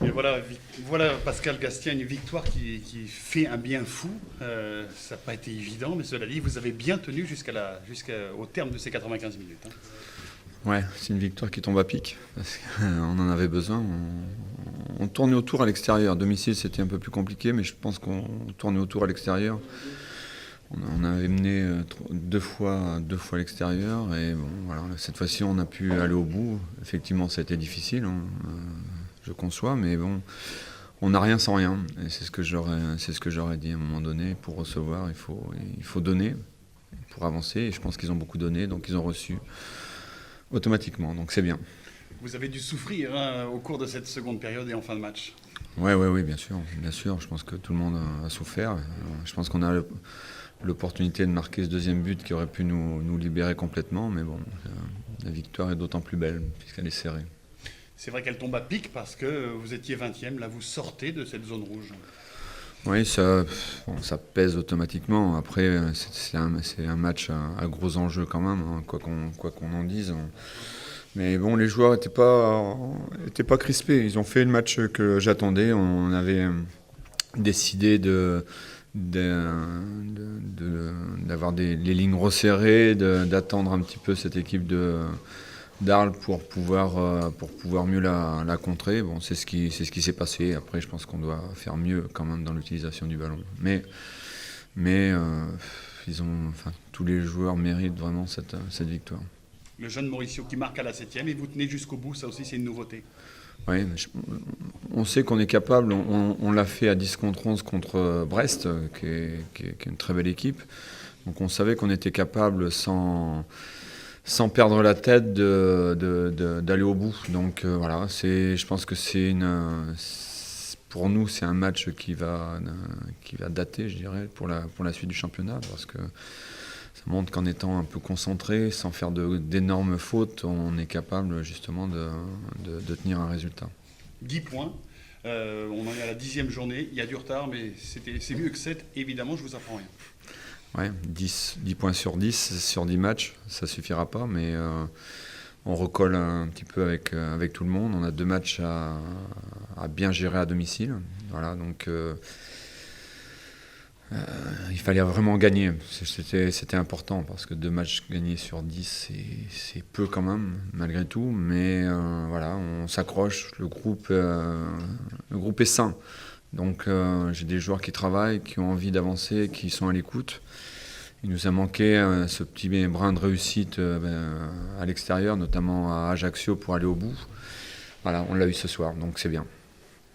Et voilà Pascal Gastien, une victoire qui fait un bien fou. Ça n'a pas été évident, mais cela dit, vous avez bien tenu jusqu'au terme de ces 95 minutes. Ouais, c'est une victoire qui tombe à pic, parce qu'on en avait besoin. On tournait autour à l'extérieur. À domicile, c'était un peu plus compliqué, mais je pense qu'on tournait autour à l'extérieur. On avait mené deux fois à l'extérieur, et bon, voilà, cette fois-ci, on a pu aller au bout. Effectivement, ça a été difficile, hein, je conçois, mais bon, on n'a rien sans rien. Et c'est ce que j'aurais dit à un moment donné. Pour recevoir, il faut donner pour avancer. Et je pense qu'ils ont beaucoup donné, donc ils ont reçu automatiquement, donc c'est bien. Vous avez dû souffrir au cours de cette seconde période et en fin de match. Oui, bien sûr. Je pense que tout le monde a souffert. Je pense qu'on a l'opportunité de marquer ce deuxième but qui aurait pu nous libérer complètement, mais bon, la victoire est d'autant plus belle puisqu'elle est serrée. C'est vrai qu'elle tombe à pic parce que vous étiez 20e, là vous sortez de cette zone rouge. Oui, ça pèse automatiquement. Après, c'est un match à gros enjeux quand même, hein, quoi qu'on en dise. Mais bon, les joueurs étaient pas crispés. Ils ont fait le match que j'attendais. On avait décidé d'avoir les lignes resserrées, d'attendre un petit peu cette équipe d'Arles pour pouvoir mieux la contrer. Bon, c'est ce qui s'est passé. Après, je pense qu'on doit faire mieux quand même dans l'utilisation du ballon. Mais tous les joueurs méritent vraiment cette victoire. Le jeune Mauricio qui marque à la 7e et vous tenez jusqu'au bout, ça aussi c'est une nouveauté. Oui, on sait qu'on est capable. On l'a fait à 10 contre 11 contre Brest, qui est une très belle équipe. Donc on savait qu'on était capable sans perdre la tête d'aller au bout. Donc voilà, je pense que pour nous c'est un match qui va dater, je dirais, pour la suite du championnat, parce que ça montre qu'en étant un peu concentré, sans faire d'énormes fautes, on est capable justement de tenir un résultat. 10 points, on en est à la 10e journée, il y a du retard, mais c'est mieux que 7, évidemment, je vous apprends rien. Ouais, 10 points sur 10 matchs, ça suffira pas, mais on recolle un petit peu avec tout le monde. On a 2 matchs à bien gérer à domicile. Voilà, donc il fallait vraiment gagner. C'était important, parce que 2 matchs gagnés sur 10, c'est peu quand même, malgré tout. Mais voilà, on s'accroche, le groupe est sain. Donc j'ai des joueurs qui travaillent, qui ont envie d'avancer, qui sont à l'écoute. Il nous a manqué ce petit brin de réussite à l'extérieur, notamment à Ajaccio, pour aller au bout. Voilà, on l'a eu ce soir, donc c'est bien.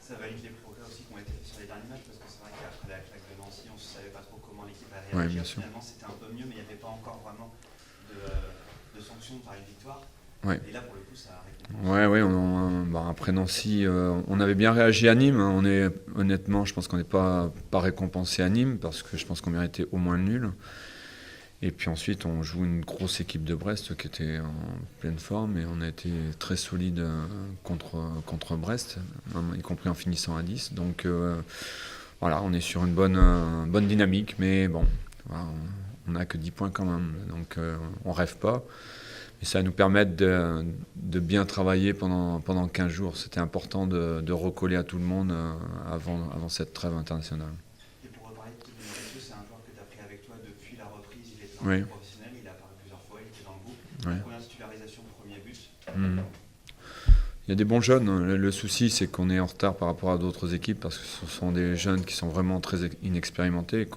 Ça valide les progrès aussi qui ont été faits sur les derniers matchs, parce que c'est vrai qu'après la claque de Nancy, on ne savait pas trop comment l'équipe allait réagir. Ouais, finalement, c'était un peu mieux, mais il n'y avait pas encore vraiment de sanctions par une victoire. Ouais. Et là, pour le coup, ça a récompensé. Après Nancy, on avait bien réagi à Nîmes. Honnêtement, je pense qu'on n'est pas récompensé à Nîmes, parce que je pense qu'on méritait au moins le nul. Et puis ensuite, on joue une grosse équipe de Brest qui était en pleine forme, et on a été très solide contre Brest, y compris en finissant à 10. Donc voilà, on est sur une bonne dynamique, mais bon, voilà, on n'a que 10 points quand même, donc on rêve pas. Et ça va nous permettre de bien travailler pendant 15 jours. C'était important de recoller à tout le monde avant cette trêve internationale. Et pour reparler de Mauricio, c'est un joueur que tu as pris avec toi depuis la reprise. Il était Oui. professionnel, il a apparu plusieurs fois, il était dans le groupe. Oui. Première titularisation, premier but. Il y a des bons jeunes. Le souci, c'est qu'on est en retard par rapport à d'autres équipes, parce que ce sont des jeunes qui sont vraiment très inexpérimentés.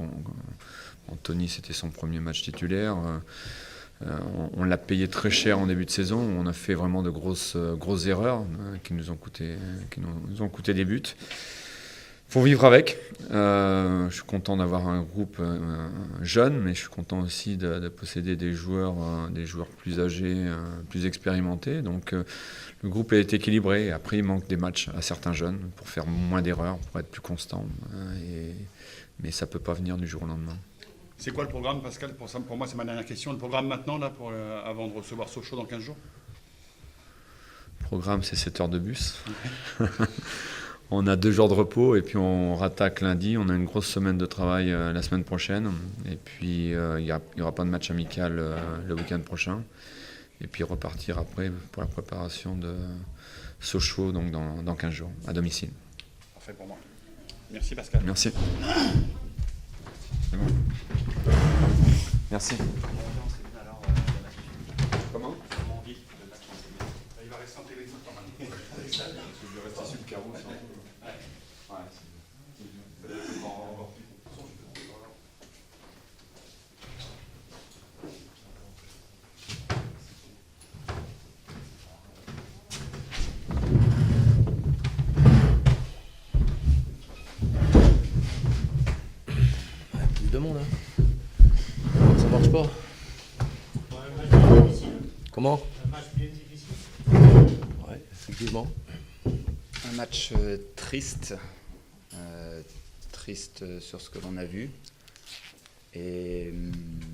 Anthony, c'était son premier match titulaire. On l'a payé très cher en début de saison. On a fait vraiment de grosses erreurs qui nous ont coûté des buts. Il faut vivre avec. Je suis content d'avoir un groupe jeune, mais je suis content aussi de posséder des joueurs plus âgés, plus expérimentés. Donc le groupe est équilibré. Après, il manque des matchs à certains jeunes pour faire moins d'erreurs, pour être plus constant. Mais ça ne peut pas venir du jour au lendemain. C'est quoi le programme, Pascal? Pour moi, c'est ma dernière question. Le programme maintenant, là, avant de recevoir Sochaux dans 15 jours? Le programme, c'est 7 heures de bus. On a 2 jours de repos, et puis on rattaque lundi. On a une grosse semaine de travail la semaine prochaine. Et puis, il n'y aura pas de match amical le week-end prochain. Et puis repartir après pour la préparation Sochaux donc dans 15 jours, à domicile. Parfait pour moi. Merci Pascal. Merci. C'est bon. Merci. Comment? Il va rester en téléphone quand même. Je vais rester sur le carreau. Plus de monde, hein. Ça marche pas. Comment? Un match bien difficile. Ouais, effectivement. Un match triste, triste sur ce que l'on a vu. Et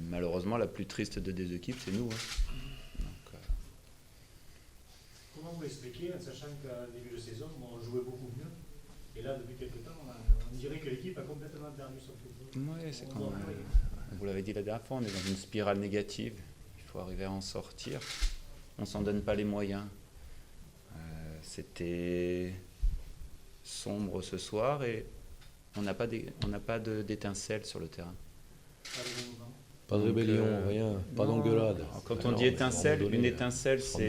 malheureusement, la plus triste de des équipes, c'est nous. Donc, Comment vous l'expliquez, en sachant qu'à début de saison, on jouait beaucoup mieux. Et là, depuis quelques temps, on dirait que l'équipe a complètement perdu son football. ouais, c'est quand vous l'avez dit la dernière fois, on est dans une spirale négative. Il faut arriver à en sortir. On ne s'en donne pas les moyens. C'était sombre ce soir et on n'a pas d'étincelle sur le terrain. Pas de mouvement. Pas de Donc, rébellion, rien. Pas non. d'engueulade. Alors, quand Alors, on dit à un étincelle, moment donné, une étincelle, prendre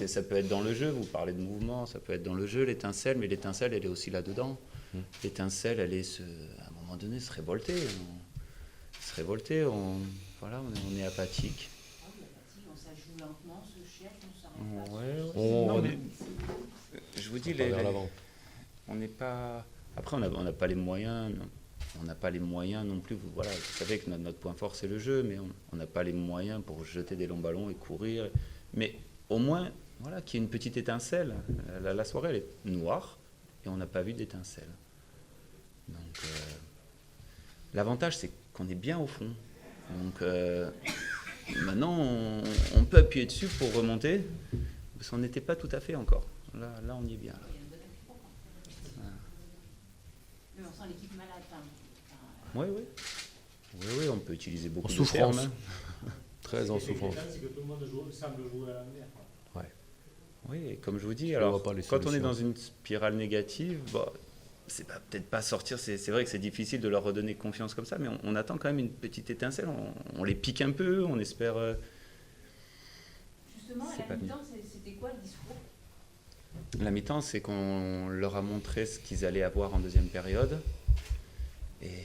ça peut être dans le jeu. Vous parlez de mouvement, ça peut être dans le jeu, l'étincelle, mais l'étincelle, elle est aussi là-dedans. L'étincelle, elle est, à un moment donné, se révolter. Voilà, on est apathique. Ça joue lentement, se cherche, on s'arrête pas. Ouais. On Non, va mais je vous dis, pas vers l'avant. on n'est pas. Après, on n'a pas les moyens. On n'a pas les moyens non plus. Voilà, vous savez que notre point fort, c'est le jeu, mais on n'a pas les moyens pour jeter des longs ballons et courir. Mais au moins, voilà, qu'il y ait une petite étincelle. La soirée, elle est noire et on n'a pas vu d'étincelle. Donc, l'avantage, c'est qu'on est bien au fond. Donc, maintenant, on peut appuyer dessus pour remonter, parce qu'on n'était pas tout à fait encore. Là, on y est bien. Là. Il y a une bonne équipe. Mais on sent l'équipe malade. Oui, on peut utiliser beaucoup En de souffrance. termes. Très en Ce qui est souffrance. inquiétant, c'est que tout le monde semble jouer à l'envers. Oui, et comme je vous dis, On alors, voit pas les quand on est solutions. dans une spirale négative, c'est peut-être pas sortir, c'est vrai que c'est difficile de leur redonner confiance comme ça, mais on attend quand même une petite étincelle, on les pique un peu, on espère... Justement, C'est à pas la mi-temps, c'était quoi le discours? La mi-temps, c'est qu'on leur a montré ce qu'ils allaient avoir en deuxième période, et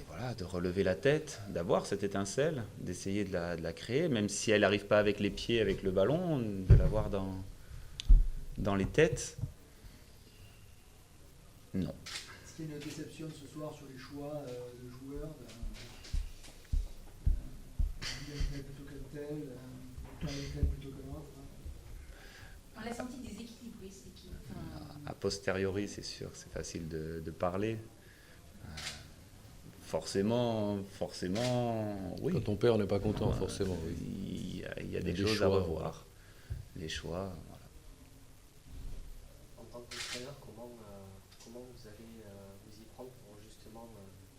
voilà, de relever la tête, d'avoir cette étincelle, d'essayer de la créer, même si elle n'arrive pas avec les pieds, avec le ballon, de l'avoir dans les têtes. Non. Est-ce qu'il y a une déception ce soir sur les choix de joueurs tel plutôt qu'un tel, tel plutôt qu'un autre? On l'a senti déséquilibré, cette équipe. A posteriori, c'est sûr que c'est facile de parler. Forcément, oui. Quand on perd, on n'est pas content, forcément. Oui. Il y a des des choses à choix, revoir. Les choix, voilà. En tant qu'entraîneur, comment vous allez vous y prendre pour justement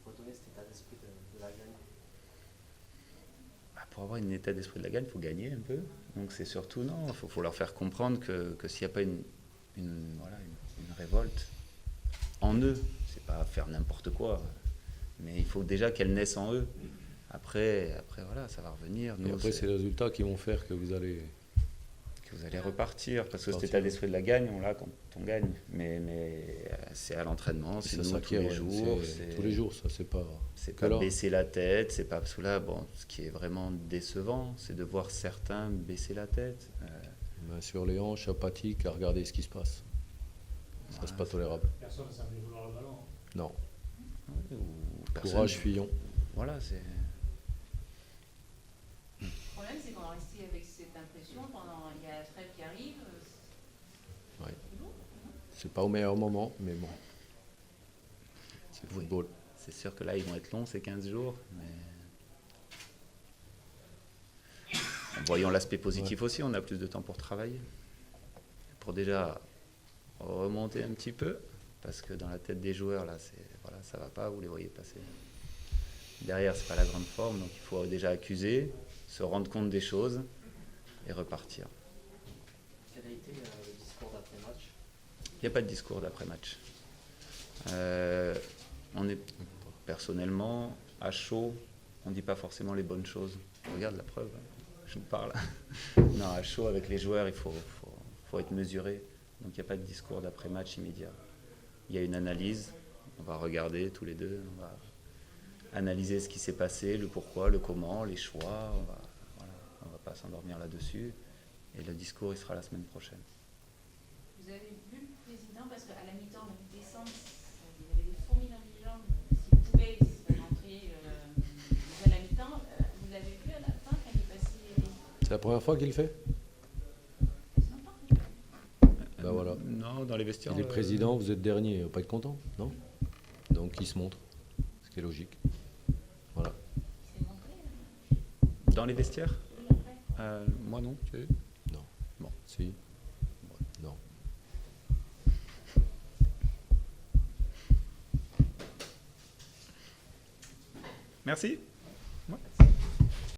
redonner cet état d'esprit de la gagne? Pour avoir un état d'esprit de la gagne, il faut gagner un peu. Donc c'est surtout, non, il faut leur faire comprendre que s'il n'y a pas une révolte en eux, c'est pas faire n'importe quoi, mais il faut déjà qu'elle naisse en eux. Après voilà, ça va revenir. Et Nous, après, c'est les résultats qui vont faire que vous allez... que vous allez repartir, parce que cet Repartir. état d'esprit de la gagne, on l'a quand on gagne. Mais c'est à l'entraînement, c'est Ça nous tous s'acquiert, les ouais, jours. tous les jours, ça, c'est pas... C'est que pas là. baisser la tête, c'est pas... Parce que là, ce qui est vraiment décevant, c'est de voir certains baisser la tête. Main sur les hanches, apathique, à regarder ce qui se passe. Ça, c'est pas tolérable. Personne ne semble vouloir le ballon. Non. Ou personne- Courage, fuyons. Voilà, c'est... Le problème, c'est qu'on va rester avec cette impression pendant. Il y a la trêve qui arrive. Ouais. C'est lourd. C'est pas au meilleur moment, mais bon. C'est le Oui. football. C'est sûr que là, ils vont être longs, ces 15 jours, mais... En voyant l'aspect positif aussi, on a plus de temps pour travailler. Pour déjà remonter un petit peu, parce que dans la tête des joueurs, là, voilà, ça va pas, vous les voyez passer. Derrière, c'est pas la grande forme, donc il faut déjà accuser, se rendre compte des choses et repartir. Quel a été le discours d'après Il n'y a pas de discours d'après-match. On est personnellement à chaud, on ne dit pas forcément les bonnes choses. Regarde la preuve, je vous parle. Non, à chaud avec les joueurs, il faut être mesuré. Donc il n'y a pas de discours d'après-match immédiat. Il y a une analyse, on va regarder tous les deux, on va analyser ce qui s'est passé, le pourquoi, le comment, les choix. On va pas s'endormir là-dessus. Et le discours, il sera la semaine prochaine. Vous avez vu le président, parce qu'à la mi-temps, on a vu descendre, il y avait des fourmis dans les jambes, s'il pouvait rentrer à la mi-temps, vous l'avez vu à la fin quand il est passé C'est la première fois qu'il le fait? quasiment pas. Ben voilà. Non, dans les vestiaires. Il est président, vous êtes dernier, pas être content, non? Donc il se montre, ce qui est logique. Voilà. Il s'est montré. Dans les vestiaires Oui, après. Moi non, tu as vu? Non. Bon. Si. Non. Merci.